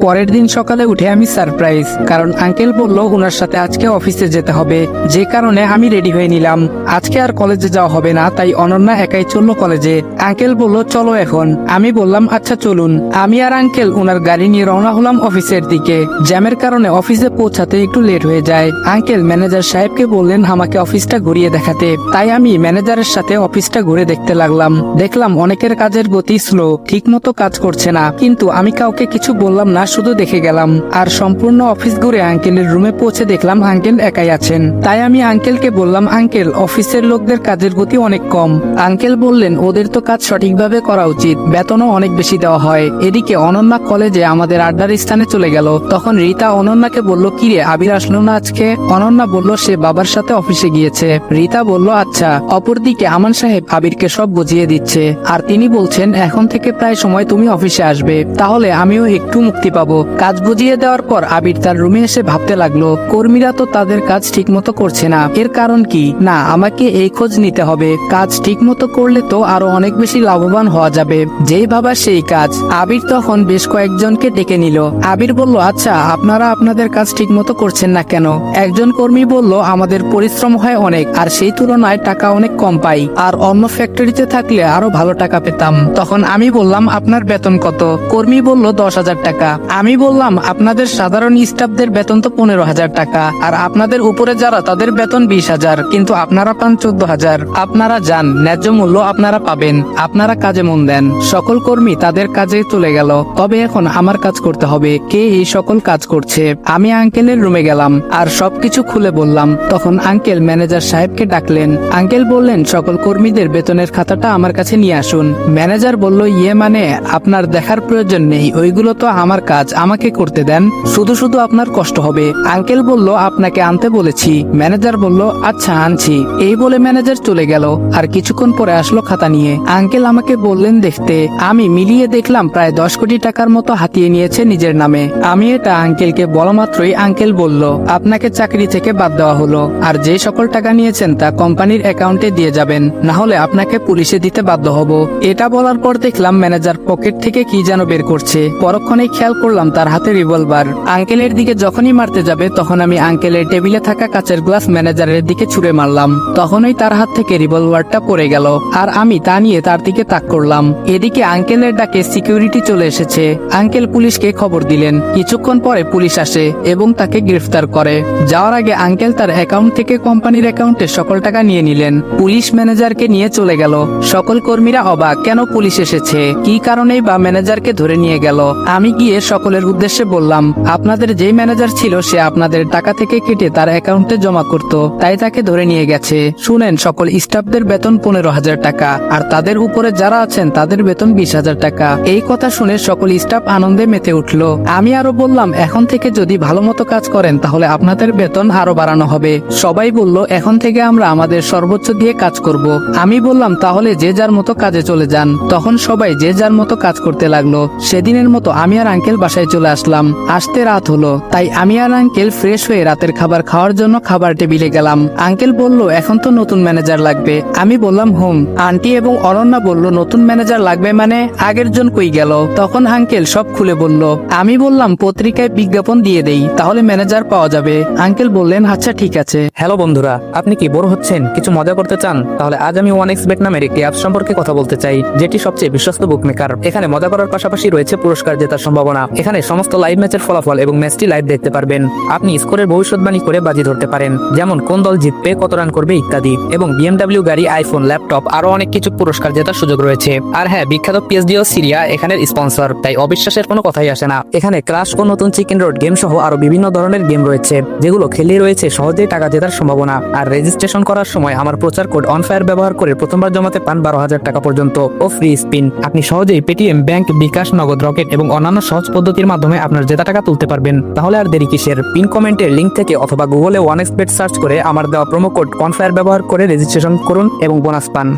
পরের দিন সকালে উঠে আমি সারপ্রাইজ, কারণ আঙ্কেল বলল ওনার সাথে আজকে অফিসে যেতে হবে, যে কারণে আমি রেডি হয়ে নিলাম। আজকে আর কলেজে যাওয়া হবে না, তাই অনন্যা একাই চললো কলেজে। আঙ্কেল বলল চলো এখন। আমি বললাম আচ্ছা চলুন। আমি আর আঙ্কেল ওনার গাড়ি নিয়ে রওনা হলাম অফিসের দিকে। জ্যামের কারণে অফিসে পৌঁছাতে একটু লেট হয়ে যায়। আঙ্কেল ম্যানেজার সাহেবকে বললেন আমাকে অফিসটা ঘুরিয়ে দেখাতে, তাই আমি ম্যানেজারের সাথে অফিসটা ঘুরে দেখতে লাগলাম। দেখলাম অনেকের কাজের গতি স্লো, ঠিক মতো কাজ করছে না, কিন্তু আমি কাউকে কিছু বললাম না, শুধু দেখে গেলাম। আর সম্পূর্ণ অফিস ঘুরে আঙ্কেলের রুমে পৌঁছে দেখলাম আঙ্কেল একাই আছেন। তাই আমি আঙ্কেলকে বললাম আঙ্কেল অফিসের লোকদের কাজের গতি অনেক কম। আঙ্কেল বললেন ওদের তো কাজ সঠিকভাবে করা উচিত, বেতনও অনেক বেশি দেওয়া হয়। এদিকে অনন্যা কলেজে আমাদের আড্ডার স্থানে চলে গেল। তখন রীতা অনন্যাকে বলল কিরে আবির আসলো না আজকে? অনন্যা বলল সে বাবার সাথে অফিসে গিয়েছে। রীতা বলল আচ্ছা। অপরদিকে আমান সাহেব আবিরকে সব বুঝিয়ে দিচ্ছে, আর তিনি বলছেন এখন থেকে প্রায় সময় তুমি অফিসে আসবে, তাহলে আমিও একটু মুক্তি পাবো। কাজ বুঝিয়ে দেওয়ার পর আবির তার রুমে এসে ভাবতে লাগলো কর্মীরা তো তাদের কাজ ঠিক মতো করছে না, এর কারণ কি? না, আমাকে এই খোঁজ নিতে হবে। কাজ ঠিক মতো করলে তো আরো অনেক বেশি লাভবান হওয়া যাবে। যেই ভাবা সেই কাজ। আবির তখন বেশ কয়েকজনকে ডেকে নিল। আবির বলল আচ্ছা আপনারা আপনাদের কাজ ঠিক মতো করছেন না কেন? একজন কর্মী বলল আমাদের পরিশ্রম হয় অনেক, আর সেই তুলনায় টাকা অনেক কম পাই, আর অন্য ফ্যাক্টরিতে থাকলে আরো ভালো টাকা পেতাম। তখন আমি বললাম আপনার বেতন কত? কর্মী বলল 10,000 টাকা। আমি বললাম আপনাদের সাধারণ স্টাফদের বেতন তো 15,000 টাকা, আর আপনাদের উপরে যারা তাদের বেতন 20,000, কিন্তু আপনারা পান 14,000। আপনারা যান, ন্যায্য মূল্য আপনারা পাবেন, আপনারা কাজে মন দেন। সকল কর্মী তাদের কাজে চলে গেল। তবে এখন আমার কাজ করতে হবে। কে এই সকল কাজ করছে? আমি আঙ্কেলের রুমে গেলাম আর সবকিছু খুলে বললাম। তখন আঙ্কেল ম্যানেজার সাহেবকে ডাকলেন। আঙ্কেল বললেন সকল কর্মীদের বেতনের খাতাটা আমার কাছে নিয়ে আসুন। ম্যানেজার বলল ইয়ে মানে আপনার দেখার প্রয়োজন নেই, ওইগুলো তো আমার কাজ, আমাকে করতে দেন, শুধু শুধু আপনার কষ্ট হবে। আঙ্কেল বলল আপনাকে আনতে বলেছি। ম্যানেজার বলল আচ্ছা আনছি। এই বলে ম্যানেজার চলে গেল। আর কিছুক্ষণ পরে আসলো খাতা নিয়ে। আঙ্কেল আমাকে বললেন দেখতে। আমি মিলিয়ে দেখলাম প্রায় 10 কোটি টাকার মতো হাতিয়ে নিয়েছে নিজের নামে। আমি এটা আঙ্কেলকে বলা মাত্রই আঙ্কেল বলল আপনাকে চাকরি থেকে বাদ দেওয়া হলো, আর যে সকল টাকা নিয়েছেন তা কোম্পানির অ্যাকাউন্টে দিয়ে যাবেন, না হলে আপনাকে পুলিশে দিতে বাধ্য হব। এটা বলার পর দেখলাম ম্যানেজার পকেট থেকে কি যেন বের করছে। পরক্ষণেই খেয়াল করলাম তার হাতে রিভলভার। আঙ্কেলের দিকে যখনই মারতে যাবে তখন আমি আঙ্কেলের টেবিলে থাকা কাচের গ্লাস ম্যানেজারের দিকে ছুঁড়ে মারলাম। তখনই তার হাত থেকে রিভলভারটা পড়ে গেল, আর আমি তা নিয়ে তার দিকে তাক করলাম। এদিকে আঙ্কেলের ডাকে সিকিউরিটি চলে এসেছে। আঙ্কেল পুলিশকে খবর দিলেন। কিছুক্ষণ পরে পুলিশ আসে এবং তাকে গ্রেফতার করে। যাওয়ার আগে আঙ্কেল তার অ্যাকাউন্ট থেকে কোম্পানির অ্যাকাউন্টে সকল টাকা নিয়ে নিলেন। পুলিশ ম্যানেজারকে নিয়ে চলে গেল। সকল কর্মীরা অবাক, কেন পুলিশ এসেছে, কি কারণেই বা ম্যানেজারকে ধরে নিয়ে গেল। আমি গিয়ে সকলের উদ্দেশ্যে বললাম আপনাদের যেই ম্যানেজার ছিল সে আপনাদের টাকা থেকে কেটে তার অ্যাকাউন্টে জমা করত, তাই তাকে ধরে নিয়ে গেছে। শুনেন সকল স্টাফদের বেতন 15,000 টাকা, আর তাদের উপরে যারা আছেন তাদের বেতন 20,000 টাকা। এই কথা শুনে সকল স্টাফ আনন্দে মেতে উঠল। আমি আরো বললাম এখন থেকে যদি ভালো মতো কাজ করেন তাহলে আপনাদের বেতন আরো বাড়ানো হবে। সবাই বলল এখন থেকে আমরা আমাদের সর্বোচ্চ দিয়ে কাজ করব। আমি বললাম তাহলে যে যার মতো কাজে চলে যান। তখন সবাই যে যার মতো কাজ করতে লাগলো। সেদিনের মতো আমি আর আঙ্কেল বাসায় চলে আসলাম। আসতে রাত হলো, তাই আমি আর আঙ্কেল ফ্রেশ হয়ে রাতের খাবার খাওয়ার জন্য খাবার টেবিলে গেলাম। আঙ্কেল বলল এখন তো নতুন ম্যানেজার লাগবে। আমি বললাম হুম। আন্টি এবং অনন্যা বলল নতুন ম্যানেজার লাগবে মানে আগের জন কই গেল? তখন আঙ্কেল সব খুলে বলল। আমি বললাম পত্রিকায় বিজ্ঞাপন দিয়ে দেই, তাহলে ম্যানেজার পাওয়া যাবে। আঙ্কেল বললেন আচ্ছা ঠিক আছে। হ্যালো বন্ধুরা, আপনি কি বোর হচ্ছেন, কিছু মজা করতে চান? তাহলে আজ আমি 1xBet নামের একটি অ্যাপ সম্পর্কে কথা বলতে চাই, যেটি সবচেয়ে বিশ্বস্ত বুকমেকার। এখানে মজা করার পাশাপাশি রয়েছে পুরস্কার জেতার সম্ভাবনা। এখানে সমস্ত লাইভ ম্যাচের ফলাফল এবং ম্যাচটি লাইভ দেখতে পারবেন। আপনি স্কোরের ভবিষ্যৎবাণী করে বাজি ধরতে পারেন, যেমন কোন দল জিতবে, কত রান করবে ইত্যাদি। এবং BMW গাড়ি, আইফোন, ল্যাপটপ আরো অনেক কিছু পুরস্কার জেতার সুযোগ রয়েছে। আর হ্যাঁ, বিখ্যাত PSG ও সিরিয়া এখানের স্পন্সর, তাই অবিশ্বাসের কোনো কথাই আসে না। এখানে ক্রাশ ও নতুন চিকেন রোড গেম সহ আরো বিভিন্ন ধরনের গেম রয়েছে, যেগুলো খেলে রয়েছে সহজেই টাকা জেতার সম্ভাবনা। আর রেজিস্ট্রেশন করার সময় আমার প্রচার কোড অনফায়ার ব্যবহার করে প্রথমবার জমাতে পান 12,000 টাকা পর্যন্ত ও ফ্রি স্পিন। আপনি সহজেই পেটিএম, ব্যাংক, বিকাশ, নগদ, রকেট এবং অন্যান্য সহজ পদ্ধতির মাধ্যমে আপনার জেতা টাকা তুলতে পারবেন। তাহলে আর দেরি কিসের? পিন কমেন্টের লিঙ্ক থেকে অথবা গুগলে 1xBet সার্চ করে আমার দেওয়া প্রোমো কোড অনফায়ার ব্যবহার করে রেজিস্ট্রেশন করুন এবং বোনাস পান।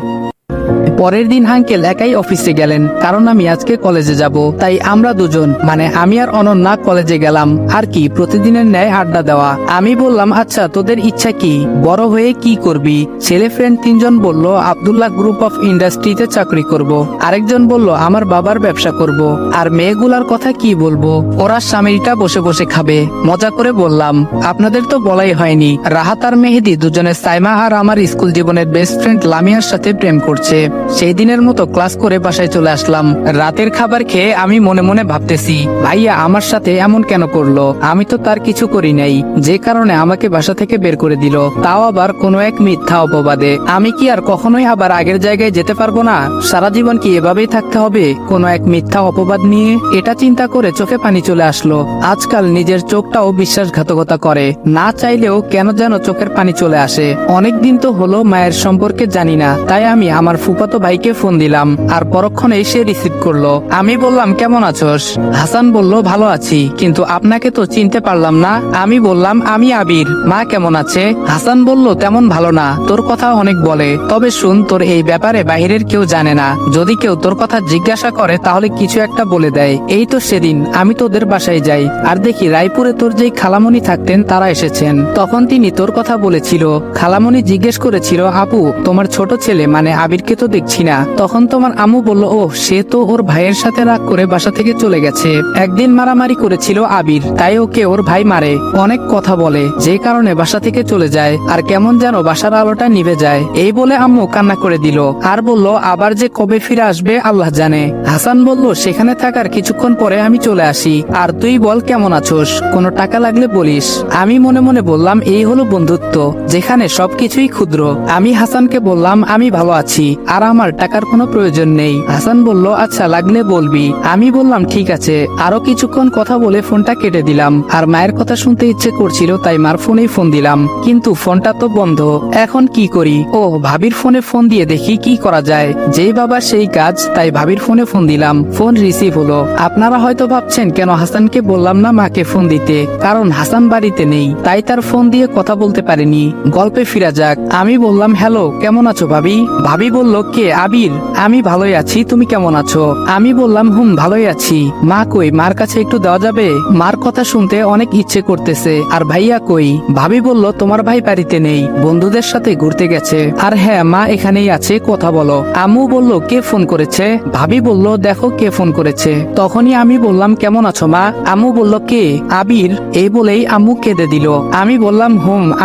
পরের দিন আঙ্কেল একাই অফিসে গেলেন, কারণ আমি আজকে কলেজে যাব। তাই আমরা দুজন মানে আমি আর অনন্যা কলেজে গেলাম আর কি প্রতিদিনের ন্যায় আড্ডা দেওয়া। আমি বললাম, আচ্ছা তোদের ইচ্ছা কি, বড় হয়ে কি করবি? ছেলে ফ্রেন্ড তিনজন বলল আব্দুল্লাহ গ্রুপ অফ ইন্ডাস্ট্রিতে চাকরি করব, আরেকজন বলল আমার বাবার ব্যবসা করব, আর মেয়েগুলার কথা কি বলবো, ওরা স্বামীটা বসে বসে খাবে। মজা করে বললাম, আপনাদের তো বলাই হয়নি, রাহাত আর মেহেদি দুজনে সাইমা আর আমার স্কুল জীবনের বেস্ট ফ্রেন্ড লামিয়ার সাথে প্রেম করছে। সেই দিনের মতো ক্লাস করে বাসায় চলে আসলাম। রাতের খাবার খেয়ে আমি মনে মনে ভাবতেছি, ভাইয়া আমার সাথে এমন কেন করলো? আমি তো তার কিছু করি নাই, যে কারণে আমাকে বাসা থেকে বের করে দিল, তাও আবার কোনো এক মিথ্যা অপবাদে। আমি কি আর কখনোই আবার আগের জায়গায় যেতে পারবো না? সারা জীবন কি এভাবেই থাকতে হবে কোনো এক মিথ্যা অপবাদ নিয়ে? এটা চিন্তা করে চোখে পানি চলে আসলো। আজকাল নিজের চোখটাও বিশ্বাসঘাতকতা করে, না চাইলেও কেন যেন চোখের পানি চলে আসে। অনেকদিন তো হলো মায়ের সম্পর্কে জানি না, তাই আমি আমার ফুফাতো ভাইকে ফোন দিলাম, আর পরক্ষণে সে রিসিভ করলো। আমি বললাম, কেমন আছোস? হাসান বলল, ভালো আছি, কিন্তু আপনাকে তো চিনতে পারলাম না। আমি বললাম, আমি আবির। মা কেমন আছে? হাসান বলল, তেমন ভালো না, তোর কথা অনেক বলে, তবে শুন, তোর এই ব্যাপারে বাহিরের কেউ জানে না, যদি কেউ তোর কথা জিজ্ঞাসা করে তাহলে কিছু একটা বলে দেয়। এই তো সেদিন আমি তোদের বাসায় যাই, আর দেখি রায়পুরে তোর যেই খালামণি থাকতেন তারা এসেছেন, তখন তিনি তোর কথা বলেছিল। খালামণি জিজ্ঞেস করেছিল, আপু তোমার ছোট ছেলে মানে আবিরকে তো দেখছি না। তখন তোমার আম্মু বলল, ও সে তো ওর ভাইয়ের সাথে রাগ করে বাসা থেকে চলে গেছে। একদিন মারামারি করেছিল আবির, তাই ওকে ওর ভাই মারে, অনেক কথা বলে, যে কারণে বাসা থেকে চলে যায়, আর কেমন যেন বাসার আলোটা নিভে যায়। এই বলে আম্মু কান্না করে দিল, আর বলল আবার যে কবে ফিরে আসবে আল্লাহ জানে। হাসান বলল, সেখানে থাকার কিছুক্ষণ পরে আমি চলে আসি, আর তুই বল কেমন আছোস, কোনো টাকা লাগলে বলিস। আমি মনে মনে বললাম, এই হলো বন্ধুত্ব, যেখানে সবকিছুই ক্ষুদ্র। আমি হাসানকে বললাম, আমি ভালো আছি, আর আমার টাকার কোনো প্রয়োজন নেই। হাসান বলল, আচ্ছা লাগলে বলবি। আমি বললাম, ঠিক আছে। আরো কিছুক্ষণ কথা বলে ফোনটা কেটে দিলাম, আর মায়ের কথা শুনতে ইচ্ছে করছিল, তাই মার ফোনেই ফোন দিলাম, কিন্তু ফোনটা তো বন্ধ। এখন কি করি? ও ভাবির ফোনে ফোন দিয়ে দেখি কি করা যায়। যেই বাবা সেই কাজ, তাই ভাবির ফোনে ফোন দিলাম। ফোন রিসিভ হলো। আপনারা হয়তো ভাবছেন কেন হাসানকে বললাম না মাকে ফোন দিতে, কারণ হাসান বাড়িতে নেই, তাই তার ফোন দিয়ে কথা বলতে পারেনি। গল্পে ফিরা যাক। আমি বললাম, হ্যালো কেমন আছো ভাবি? ভাবি বলল, কে আবির? আমি ভালোই আছি, তুমি কেমন আছো? আমি বললাম, ভালোই আছি। মা কই, মার কাছে একটু দেওয়া যাবে? মার কথা শুনতে অনেক ইচ্ছে করতেছে। আর ভাইয়া কই? ভাবি বলল, তোমার ভাই বাড়িতে নেই, বন্ধুদের সাথে ঘুরতে গেছে। আর হ্যাঁ, মা এখানেই আছে, কথা বলো। আম্মু বলল, কে ফোন করেছে? ভাবি বলল, দেখো কে ফোন করেছে। তখনই আমি বললাম, কেমন আছো মা? আম্মু বলল, কে? আবির। এই বলেই আম্মু কেঁদে দিল। আমি বললাম,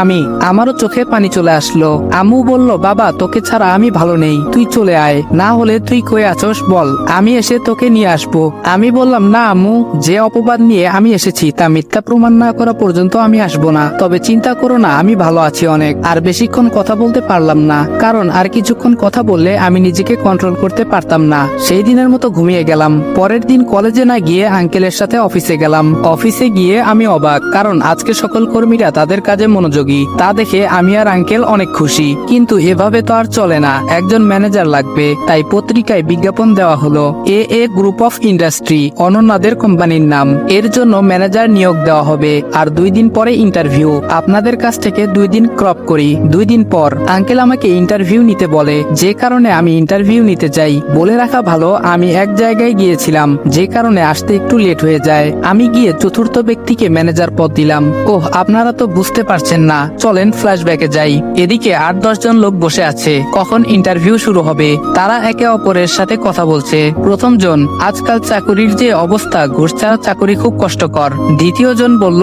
আমি। আমারও চোখে পানি চলে আসলো। আম্মু বলল, বাবা তোকে ছাড়া আমি ভালো নেই, তুই চলে আয়, না হলে তুই কই আছোস বল, আমি এসে তোকে নিয়ে আসবো। আমি বললাম, না আম্মু, যে অপবাদ নিয়ে আমি এসেছি তা মিথ্যা প্রমাণ না করা পর্যন্ত আমি আসবো না। তবে চিন্তা করো না, আমি ভালো আছি অনেক। আর বেশিক্ষণ কথা বলতে পারলাম না, কারণ আর কিছুক্ষণ কথা বললে আমি নিজেকে কন্ট্রোল করতে পারতাম না। সেই দিনের মতো ঘুমিয়ে গেলাম। পরের দিন কলেজে না গিয়ে আঙ্কেলের সাথে অফিসে গেলাম। অফিসে গিয়ে আমি অবাক, কারণ আজকে সকল কর্মীরা তাদের কাজে মনোযোগী, তা দেখে আমি আর আঙ্কেল অনেক খুশি। কিন্তু এভাবে তো আর চলে না, একজন ম্যানেজার লাগবে। তাই পত্রিকায় বিজ্ঞাপন দেওয়া হলো, এ গ্রুপ অফ ইন্ডাস্ট্রি, অনন্যাদের কোম্পানির নাম, এর জন্য ম্যানেজার নিয়োগ দেওয়া হবে। আর 2 দিন পরে ইন্টারভিউ। আপনাদের কাছ থেকে 2 দিন ক্রপ করি। 2 দিন পর আঙ্কেল আমাকে ইন্টারভিউ নিতে বলে, যে কারণে আমি ইন্টারভিউ নিতে যাই। বলে রাখা ভালো, আমি এক জায়গায় গিয়েছিলাম, যে কারণে আসতে একটু লেট হয়ে যায়। আমি গিয়ে চতুর্থ ব্যক্তিকে ম্যানেজার পদ দিলাম। ওহ, আপনারা তো বুঝতে পারছেন না, চলেন ফ্ল্যাশব্যাকে যাই। এদিকে 8-10 জন লোক বসে আছে, কখন ইন্টারভিউ শুরু হবে। তারা একে অপরের সাথে কথা বলছে। প্রথম জন, আজকাল চাকুরির যে অবস্থা, ঘুষ ছাড়া চাকুরি খুব কষ্টকর। দ্বিতীয় জন বলল,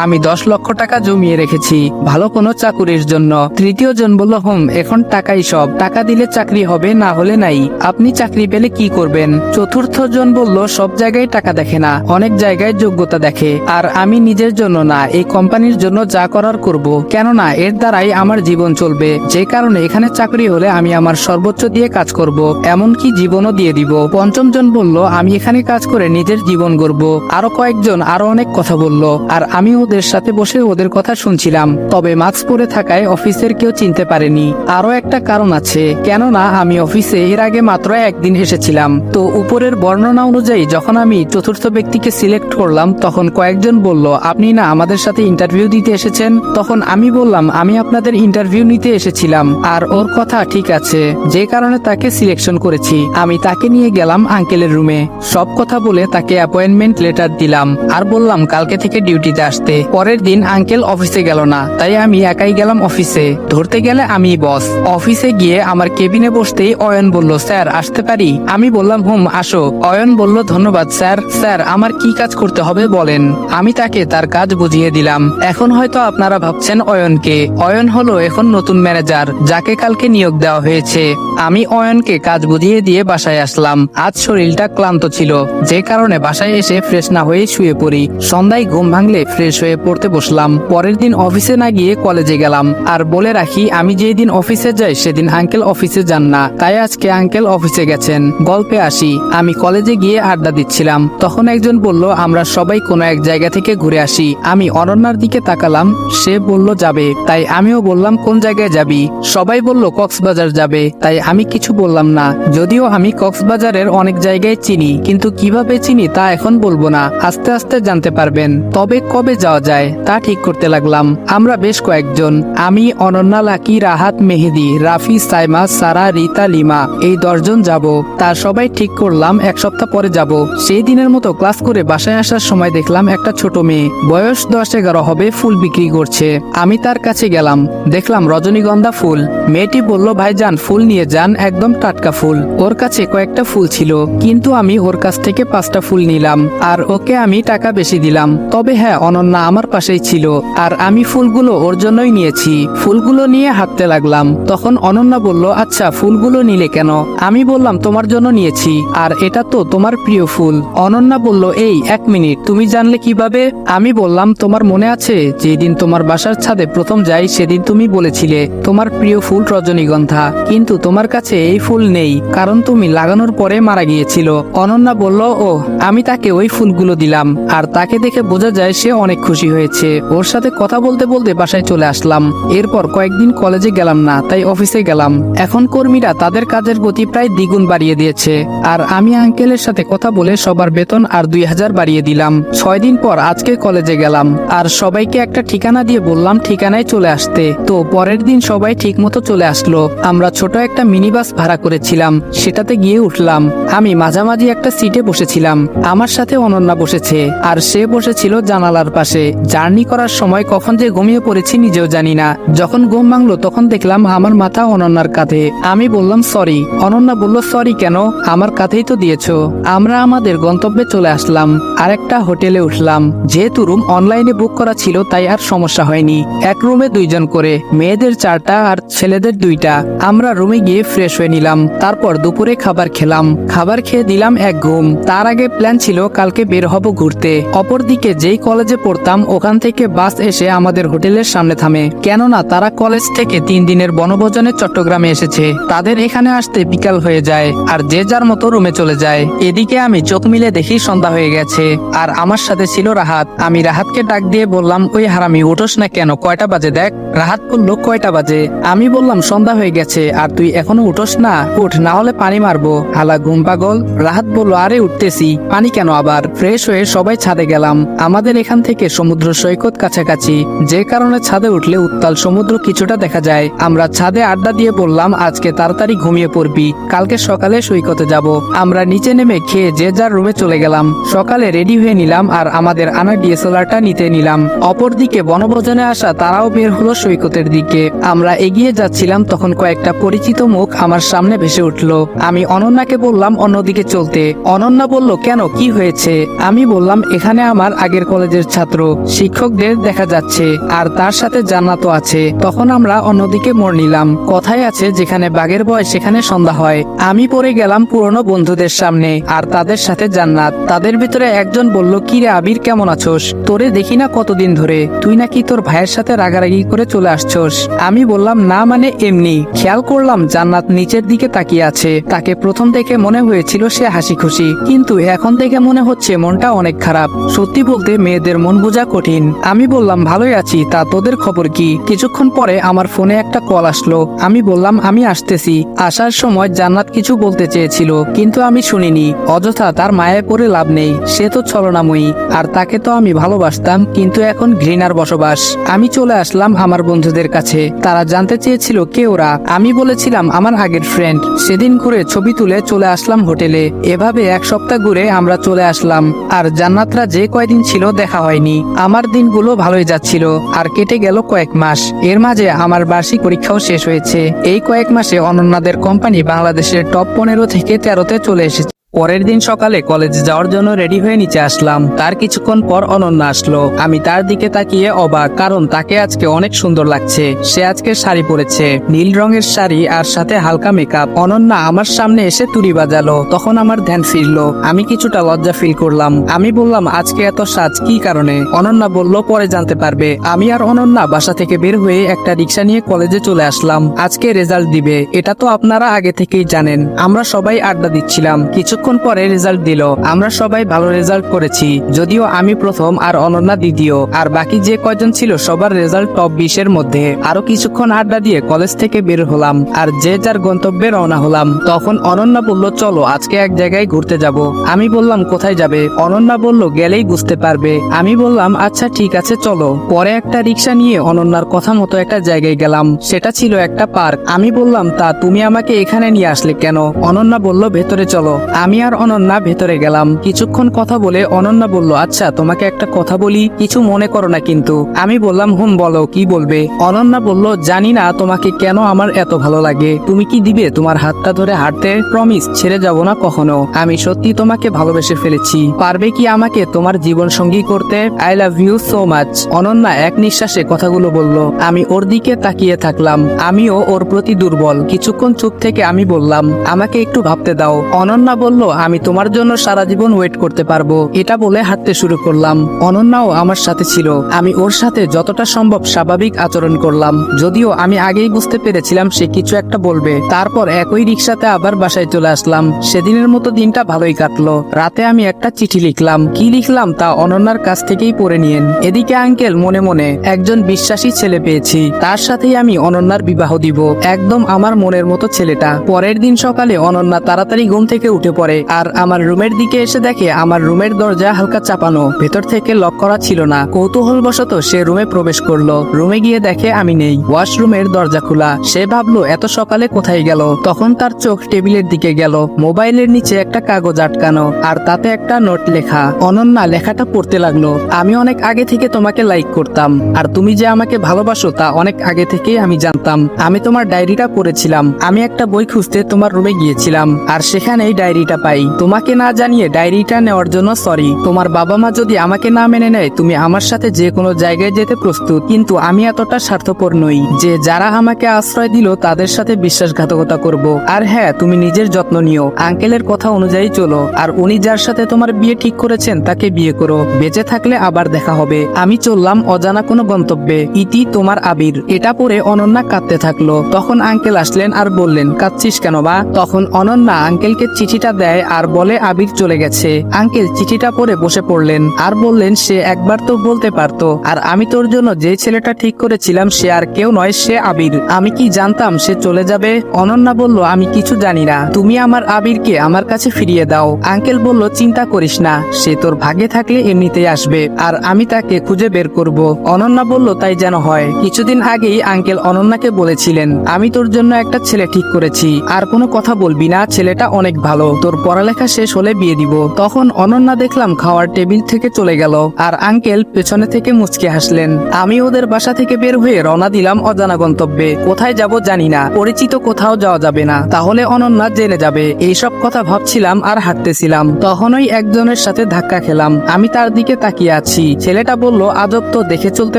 আমি 10 লক্ষ টাকা জমিয়ে রেখেছি ভালো কোনো চাকুরির জন্য। তৃতীয় জন বলল, এখন টাকাই সব, টাকা দিলে চাকরি হবে, না হলে নাই, আপনি চাকরি পেলে কি করবেন? চতুর্থ জন বলল, সব জায়গায় টাকা দেখে না, অনেক জায়গায় যোগ্যতা দেখে, আর আমি নিজের জন্য না, এই কোম্পানির জন্য যা করার করব, কেননা এর দ্বারাই আমার জীবন চলবে, যে কারণে এখানে চাকরি হলে আমি আমার সর্বোচ্চ দিয়ে কাজ করব, এমনকি জীবনও দিয়ে দিব। পঞ্চম জন বলল, আমি এখানে কাজ করে নিজের জীবন গড়ব। আরো কয়েকজন আরো অনেক কথা বলল, আর আমি ওদের সাথে বসে ওদের কথা শুনছিলাম। তবে মাস্ক পরে থাকায় অফিসের কেউ চিনতে পারেনি। আরো একটা কারণ আছে, কেননা আমি অফিসে এর আগে মাত্র একদিন এসেছিলাম। তো উপরের বর্ণনা অনুযায়ী যখন আমি চতুর্থ ব্যক্তিকে সিলেক্ট করলাম, তখন কয়েকজন বলল, আপনি না আমাদের সাথে ইন্টারভিউ দিতে এসেছেন? তখন আমি বললাম, আমি আপনাদের ইন্টারভিউ নিতে এসেছিলাম। আর ওর কথা ঠিক আছে, যে যে কারণে তাকে সিলেকশন করেছি। আমি তাকে নিয়ে গেলাম আঙ্কেলের রুমে, সব কথা বলে তাকে অ্যাপয়েন্টমেন্ট লেটার দিলাম আর বললাম কালকে থেকে ডিউটিতে আসতে। পরের দিন আঙ্কেল অফিসে গেল না, তাই আমি একাই গেলাম অফিসে। ধরতে গেলে আমি বস। অফিসে গিয়ে আমার কেবিনে বসতেই অয়ন বলল, স্যার আসতে পারি? আমি বললাম হুম আসো। অয়ন বলল, ধন্যবাদ স্যার। স্যার আমার কি কাজ করতে হবে বলেন। আমি তাকে তার কাজ বুঝিয়ে দিলাম। এখন হয়তো আপনারা ভাবছেন অয়নকে। অয়ন হলো এখন নতুন ম্যানেজার, যাকে কালকে নিয়োগ দেওয়া হয়েছে। আমি অয়নকে কাজ বুঝিয়ে দিয়ে বাসায় আসলাম। আজ শরীরটা ক্লান্ত ছিল, যে কারণে বাসায় এসে ফ্রেশ না হয়ে শুয়ে পড়ি। সন্ধ্যায় ঘুম ভাঙলে ফ্রেশ হয়ে পড়তে বসলাম। পরের দিন অফিসে না গিয়ে কলেজে গেলাম। আর বলে রাখি, আমি যেই দিন অফিসে যাই সেদিন আঙ্কেল অফিসে যান না, তাই আজকে আঙ্কেল অফিসে গেছেন। গল্পে আসি, আমি কলেজে গিয়ে আড্ডা দিচ্ছিলাম, তখন একজন বলল আমরা সবাই কোনো এক জায়গা থেকে ঘুরে আসি। আমি অনন্যার দিকে তাকালাম, সে বলল যাবে, তাই আমিও বললাম কোন জায়গায় যাবি? সবাই বলল কক্সবাজার যাবে, তাই আমি কিছু বললাম না। যদিও আমি কক্সবাজারের অনেক জায়গায় চিনি, কিন্তু কিভাবে চিনি তা এখন বলবো না, আস্তে আস্তে জানতে পারবেন। তবে কবে যাওয়া যায় তা ঠিক করতে লাগলাম। আমরা বেশ কয়েকজন, আমি, অনন্যা, লাকি, রাহাত, মেহেদি, রাফি, সাইমা, সারা, রিতা, লিমা, এই 10 জন যাব। তা সবাই ঠিক করলাম 1 সপ্তাহ পরে যাব। সেই দিনের মতো ক্লাস করে বাসায় আসার সময় দেখলাম একটা ছোট মেয়ে, বয়স 10-11 হবে, ফুল বিক্রি করছে। আমি তার কাছে গেলাম, দেখলাম রজনীগন্ধা ফুল। মেয়েটি বলল ভাইজান ফুল নিয়ে যান, একদম টাটকা ফুল। ওর কাছে কয়েকটা ফুল ছিল, কিন্তু আমি ওর কাছ থেকে 5টা ফুল নিলাম, আর ওকে আমি টাকা বেশি দিলাম। তবে হ্যাঁ, অনন্যা আমার পাশেই ছিল, আর আমি ফুলগুলো ওর জন্যই নিয়েছি। ফুলগুলো নিয়ে হাঁটতে লাগলাম, তখন অনন্যা বলল আচ্ছা ফুলগুলো নিলে কেন? আমি বললাম তোমার জন্য নিয়েছি, আর এটা তো তোমার প্রিয় ফুল। অনন্যা বলল এই 1 মিনিট, তুমি জানলে কিভাবে? আমি বললাম তোমার মনে আছে যেদিন তোমার বাসার ছাদে প্রথম যাই সেদিন তুমি বলেছিলে তোমার প্রিয় ফুল রজনীগন্ধা, কিন্তু তোমার কাছে এই ফুল নেই, কারণ তুমি লাগানোর পরে মারা গিয়েছিল। অনন্যা বলল ও, আমি তাকে ওই ফুলগুলো দিলাম, আর তাকে দেখে বোঝা যায় সে অনেক খুশি হয়েছে। ওর সাথে কথা বলতে বলতে বাসায় চলে আসলাম। এরপর কয়েকদিন কলেজে গেলাম না, তাই অফিসে গেলাম। এখন কর্মীরা তাদের কাজের গতি প্রায় দ্বিগুণ বাড়িয়ে দিয়েছে, আর আমি আঙ্কেলের সাথে কথা বলে সবার বেতন আর 2000 বাড়িয়ে দিলাম। 6 দিন পর আজকে কলেজে গেলাম, আর সবাইকে একটা ঠিকানা দিয়ে বললাম ঠিকানায় চলে আসতে। তো পরের দিন সবাই ঠিক মতো চলে আসলো। আমরা ছোট একটা মিনি বাস ভাড়া করেছিলাম, সেটাতে গিয়ে উঠলাম। আমি মাঝামাঝি একটা সিটে বসেছিলাম, আমার সাথে অনন্যা বসেছে, আর সে বসেছিল জানালার পাশে। জার্নি করার সময় কখন যে ঘুমিয়ে পড়েছি নিজেও জানি না। যখন ঘুম ভাঙলো তখন দেখলাম আমার মাথা অনন্যার কাঁধে। আমি বললাম সরি। অনন্যা বলল সরি কেন, আমার কাঁধেই তো দিয়েছো। আমরা আমাদের গন্তব্যে চলে আসলাম, আর একটা হোটেলে উঠলাম। যেহেতু রুম অনলাইনে বুক করা ছিল তাই আর সমস্যা হয়নি। এক রুমে 2 জন করে, মেয়েদের 4টা আর ছেলেদের 2টা। আমরা রুমে গিয়ে ফ্রেশ হয়ে নিলাম, তারপর দুপুরে খাবার খেলাম। খাবার খেয়ে দিলাম এক ঘুম। তার আগে প্ল্যান ছিল কালকে বের হব ঘুরতে। অপরদিকে যেই কলেজে পড়তাম ওখান থেকে বাস এসে আমাদের হোটেলের সামনে থামে, কেননা তারা কলেজ থেকে 3 দিনের বনভোজনে চট্টগ্রামে এসেছে। তাদের এখানে আসতে বিকাল হয়ে যায়, আর যে যার মতো রুমে চলে যায়। এদিকে আমি চোখ মিলে দেখি সন্ধ্যা হয়ে গেছে, আর আমার সাথে ছিল রাহাত। আমি রাহাতকে ডাক দিয়ে বললাম ওই হারামি উঠোস না কেন, কয়টা বাজে দেখ। রাহাত বলল কয়টা বাজে? আমি বললাম সন্ধ্যা হয়ে গেছে, আর তুই এখনো উঠোস না? উঠ, না হলে পানি মারবো, হালা ঘুম পাগল। রাহাত বলল আরে উঠতেছি, পানি কেন আবার? ফ্রেশ হয়ে সবাই ছাদে গেলাম। আমাদের এখান থেকে সমুদ্র সৈকত কাছাকাছি, যে কারণে ছাদে উঠলে উত্তাল সমুদ্র কিছুটা দেখা যায়। আমরা ছাদে আড্ডা দিয়ে বললাম আজকে তাড়াতাড়ি ঘুমিয়ে পড়বি, কালকে সকালে সৈকতে যাব। আমরা নিচে নেমে খেয়ে যে যার রুমে চলে গেলাম। সকালে রেডি হয়ে নিলাম, আর আমাদের আনা ডিএসএলআরটা নিতে নিলাম। অপরদিকে বনভোজনে আসা তারাও বের হলো সৈকতের দিকে। আমরা এগিয়ে যাচ্ছিলাম, তখন কয়েকটা পরিচিত মুখ আমার সামনে ভেসে উঠলো। আমি অনন্যাকে বললাম অন্যদিকে চলতে। অনন্যা বলল কেন, কি হয়েছে? আমি বললাম এখানে আমার আগের কলেজের ছাত্র, শিক্ষকদের দেখা যাচ্ছে, আর তার সাথে জান্নাতও আছে। তখন আমরা অন্যদিকে মোড় নিলাম। কথায় আছে যেখানে বাঘের ভয় সেখানে সন্ধ্যা হয়। আমি পড়ে গেলাম পুরনো বন্ধুদের সামনে, আর তাদের সাথে জান্নাত। তাদের ভিতরে একজন বলল কি রে আবির, কেমন আছোস? তোরে দেখি না কতদিন ধরে, তুই নাকি তোর ভাইয়ের সাথে রাগারাগি করে চলে আসছোস। আমি বললাম না মানে এমনি। খেয়াল করলাম জান্নাত নিচের দিকে তাকিয়ে আছে। তাকে প্রথম দেখে মনে হয়েছিল সে হাসি খুশি, কিন্তু এখন থেকে মনে হচ্ছে মনটা অনেক খারাপ। সত্যি বলতে মেয়েদের মন বোঝা কঠিন। আমি বললাম ভালোই আছি, তা তোদের খবর কি? কিছুক্ষণ পরে আমার ফোনে একটা কল আসলো। আমি বললাম আমি আসতেছি। আসার সময় জান্নাত কিছু বলতে চেয়েছিল, কিন্তু আমি শুনিনি। অযথা তার মায়ায় পড়ে লাভ নেই, সে তো ছলনাময়ী, আর তাকে তো আমি ভালোবাসতাম, কিন্তু এখন ঘৃণার বসবাস। আমি চলে আসলাম আমার বন্ধুদের কাছে। তারা জানতে চেয়েছিল কে ওরা। আমি বলেছিলাম ছিলাম আমার আগের ফ্রেন্ড। সেদিন ঘুরে ছবি তুলে চলে আসলাম হোটেলে। এভাবে এক সপ্তাহ ঘুরে আমরা চলে আসলাম। আর জান্নাতরা যে কয়দিন ছিল দেখা হয়নি। আমার দিনগুলো ভালোই যাচ্ছিল আর কেটে গেল কয়েক মাস। এর মাঝে আমার বার্ষিক পরীক্ষাও শেষ হয়েছে। এই কয়েক মাসে অনন্যাদের কোম্পানি বাংলাদেশের টপ 15 থেকে 13তে চলে এসেছে। পরের দিন সকালে কলেজে যাওয়ার জন্য রেডি হয়ে নিচে আসলাম। তার কিছুক্ষণ পর অনন্যা আসলো। আমি তার দিকে তাকিয়ে অবাক, কারণ তাকে আজকে অনেক সুন্দর লাগছে। সে আজকে শাড়ি পরেছে, নীল রঙের শাড়ি আর সাথে হালকা মেকআপ। অনন্যা আমার সামনে এসে তুড়ি বাজালো। তখন আমার ধ্যান ফিরলো। আমি কিছুটা লজ্জা ফিল করলাম। আমি বললাম, আজকে এত সাজ কি কারণে? অনন্যা বলল, পরে জানতে পারবে। আমি আর অনন্যা বাসা থেকে বের হয়ে একটা রিক্সা নিয়ে কলেজে চলে আসলাম। আজকে রেজাল্ট দিবে, এটা তো আপনারা আগে থেকেই জানেন। আমরা সবাই আড্ডা দিচ্ছিলাম। কিছুক্ষণ পরে রেজাল্ট দিল। আমরা সবাই ভালো রেজাল্ট করেছি, যদিও আমি প্রথম আর অনন্যা দ্বিতীয়। আর বাকি যে কয়জন ছিল সবার রেজাল্ট টপ 20 এর মধ্যে। আরো কিছুক্ষণ আড্ডা দিয়ে কলেজ থেকে বের হলাম আর যে যার গন্তব্যে রওনা হলাম। তখন অনন্যা বলল, চলো আজকে এক জায়গায় ঘুরতে যাব। আমি বললাম, কোথায় যাবে? অনন্যা বলল, গেলেই বুঝতে পারবে। আমি বললাম, আচ্ছা ঠিক আছে চলো। পরে একটা রিক্সা নিয়ে অনন্যার কথা মতো একটা জায়গায় গেলাম। সেটা ছিল একটা পার্ক। আমি বললাম, তা তুমি আমাকে এখানে নিয়ে আসলে কেন? অনন্যা বলল, ভেতরে চলো। আমি আর অনন্যা ভেতরে গেলাম। কিছুক্ষণ কথা বলে অনন্যা বলল, আচ্ছা তোমাকে একটা কথা বলি, কিছু মনে করো না কিন্তু। আমি বললাম, বলো কি বলবে? অনন্যা বলল, জানি না তোমাকে কেন আমার এত ভালো লাগে। তুমি কি দিবে তোমার হাতটা ধরে হাঁটতে? প্রমিস, ছেড়ে যাব না কখনো। আমি সত্যি তোমাকে ভালোবেসে ফেলেছি। পারবে কি আমাকে তোমার জীবন সঙ্গী করতে? I love you so much. Ananya এক নিঃশ্বাসে কথাগুলো বলল। আমি ওর দিকে তাকিয়ে থাকলাম। আমিও ওর প্রতি দুর্বল। কিছুক্ষণ চুপ থেকে আমি বললাম, আমাকে একটু ভাবতে দাও। অনন্যা বলল, আমি তোমার জন্য সারা জীবন ওয়েট করতে পারবো। এটা বলে হাঁটতে শুরু করলাম। অনন্যাও আমার সাথে ছিল। আমি ওর সাথে যতটা সম্ভব স্বাভাবিক আচরণ করলাম, যদিও আমি আগেই বুঝতে পেরেছিলাম সে কিছু একটা বলবে। তারপর একই রিক্সাতে আবার বাসায় চলে আসলাম। সেদিনের মতো দিনটা ভালোই কাটলো। রাতে আমি একটা চিঠি লিখলাম। কি লিখলাম তা অনন্যার কাছ থেকেই পড়ে নিয়েন। এদিকে আঙ্কেল মনে মনে একজন বিশ্বাসী ছেলে পেয়েছি, তার সাথেই আমি অনন্যার বিবাহ দিব। একদম আমার মনের মতো ছেলেটা। পরের দিন সকালে অনন্যা তাড়াতাড়ি ঘুম থেকে উঠে পড়ে আর আমার রুমের দিকে এসে দেখে আমার রুমের দরজা হালকা চাপানো, ভেতর থেকে লক করা ছিল না। কৌতূহলবশত সে রুমে প্রবেশ করলো। রুমে গিয়ে দেখে আমি নেই। ওয়াশরুমের দরজা খোলা। সে ভাবলো এত সকালে কোথায় গেল। তখন তার চোখ টেবিলের দিকে গেল। মোবাইলের নিচে একটা কাগজ আটকানো আর তাতে একটা নোট লেখা। অনন্যা লেখাটা পড়তে লাগলো। আমি অনেক আগে থেকে তোমাকে লাইক করতাম আর তুমি যে আমাকে ভালোবাসো তা অনেক আগে থেকেই আমি জানতাম। আমি তোমার ডায়েরিটা পড়েছিলাম। আমি একটা বই খুঁজতে তোমার রুমে গিয়েছিলাম আর সেখানেই ডায়েরিটা পাই। তোমাকে না জানিয়ে ডায়েরিটা নেওয়ার জন্য সরি। তোমার বাবা মা যদি আমাকে না মেনে নেয়, তুমি আমার সাথে যে কোনো জায়গায় যেতে প্রস্তুত। কিন্তু আমি এতটা স্বার্থপর নই যে যারা আমাকে আশ্রয় দিল তাদের সাথে বিশ্বাসঘাতকতা করব। আর হ্যাঁ, তুমি নিজের যত্ন নিও। আঙ্কেলের কথা অনুযায়ী চলো। আর উনি যার সাথে তোমার বিয়ে ঠিক করেছেন তাকে বিয়ে করো। বেঁচে থাকলে আবার দেখা হবে। আমি চললাম অজানা কোনো গন্তব্যে। ইতি, তোমার আবির। এটা পরে অনন্যা কাঁদতে থাকলো। তখন আঙ্কেল আসলেন আর বললেন, কাঁদছিস কেন বা? তখন অনন্যা আঙ্কেলকে চিঠিটা দেয় আর বলে আবির চলে গেছে। আঙ্কেল চিঠিটা পড়ে বসে পড়লেন আর বললেন, সে একবার তো বলতে পারতো। আর আমি তোর জন্য যে ছেলেটা ঠিক করেছিলাম সে আর কেউ নয়, সে আবির। আমি কি জানতাম সে চলে যাবে? অনন্যা বলল, আমি কিছু জানি না। তুমি আমার আবিরকে আমার কাছে ফিরিয়ে দাও। আঙ্কেল বলল, চিন্তা করিস না, সে তোর ভাগ্যে থাকলে এমনিতেই আসবে আর আমি তাকে খুঁজে বের করব। অনন্যা বলল, তাই যেন হয়। কিছুদিন আগেই আঙ্কেল অনন্যাকে বলেছিলেন, আমি তোর জন্য একটা ছেলে ঠিক করেছি, আর কোনো কথা বলবি না, ছেলেটা অনেক ভালো, তোর পড়ালেখা শেষ হলে বিয়ে দিব। তখন অনন্যা দেখলাম খাওয়ার টেবিল থেকে চলে গেল আর আঙ্কেল পেছনে থেকে মুচকে হাসলেন। আমি ওদের বাসা থেকে বের হয়ে রওনা দিলাম অজানা গন্তব্যে। কোথায় যাব জানি না, পরিচিত কোথাও যাওয়া যাবে না, তাহলে অনন্যা জেনে যাবে। এইসব কথা ভাবছিলাম আর হাঁটতেছিলাম। তখনই একজনের সাথে ধাক্কা খেলাম। আমি তার দিকে তাকিয়ে আছি। ছেলেটা বলল, আজব তো, দেখে চলতে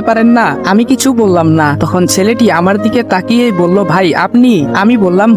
পারেন না? আমি কিছু বললাম না। তখন ছেলেটি আমার দিকে তাকিয়েই বলল, ভাই আপনি? আমি বললাম,